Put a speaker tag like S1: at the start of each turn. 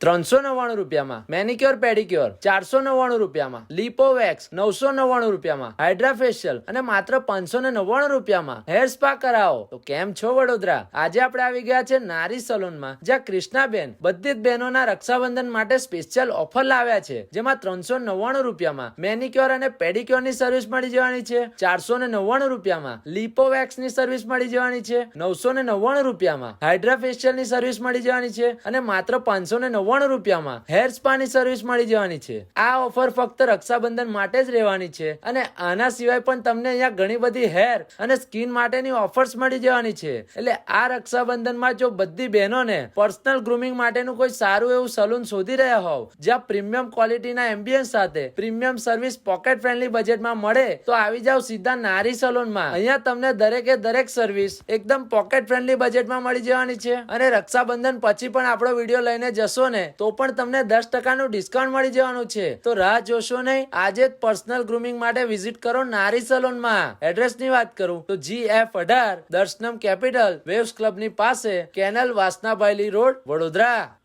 S1: ₹399, manicure pedicure ₹499, લિપોવેક્સ ₹999, Hydra facial અને માત્ર ₹599 hair spa કરાવો. તો કેમ છો વડોદરા? આજે આપણે આવી ગયા છે નારી સલૂનમાં, જ્યાં કૃષ્ણાબેન બધી જ બહેનોના રક્ષાબંધન માટે સ્પેશિયલ ઓફર લાવ્યા છે, જેમાં ₹399 મેનિક્યોર અને પેડિક્યોર ની સર્વિસ મળી જવાની છે, ₹499 લિપોવેક્સ ની સર્વિસ મળી જવાની છે, ₹999 હાઇડ્રા ફેશિયલ ની સર્વિસ મળી જવાની છે અને માત્ર ₹599 હેર સ્પા ની સર્વિસ મળી જવાની છે. આ ઓફર ફક્ત રક્ષાબંધન માટે જ રહેવાની છે અને આના સિવાય પણ તમને અહીંયા ઘણી બધી હેર અને સ્કિન માટેની ઓફર્સ મળી જવાની છે. એટલે આ રક્ષાબંધનમાં જો બધી બહેનોને પર્સનલ ગ્રુમિંગ માટેનું કોઈ સારું એવું સલૂન શોધી રહ્યા હોવ, જ્યાં પ્રીમિયમ ક્વોલિટીના એમ્બિયન્સ સાથે પ્રીમિયમ સર્વિસ પોકેટ ફ્રેન્ડલી બજેટમાં મળે, તો આવી જાવ સીધા નારી સલૂનમાં. અહીંયા તમને દરેકે દરેક સર્વિસ એકદમ પોકેટ ફ્રેન્ડલી બજેટમાં મળી જવાની છે અને રક્ષાબંધન પછી પણ આપણો વિડીયો લઈને જશો ને તો પણ તમને 10% ડિસ્કાઉન્ટ મળી જવાનું છે. તો રાહ જોશો નહીં, આજે જ પર્સનલ ગ્રુમિંગ માટે વિઝિટ કરો નારી સલૂનમાં. એડ્રેસ ની વાત કરું તો GF18 દર્શનમ કેપિટલ વેવ્સ ક્લબ ની પાસે, કેનલ વાસનાભાઈલી રોડ, વડોદરા.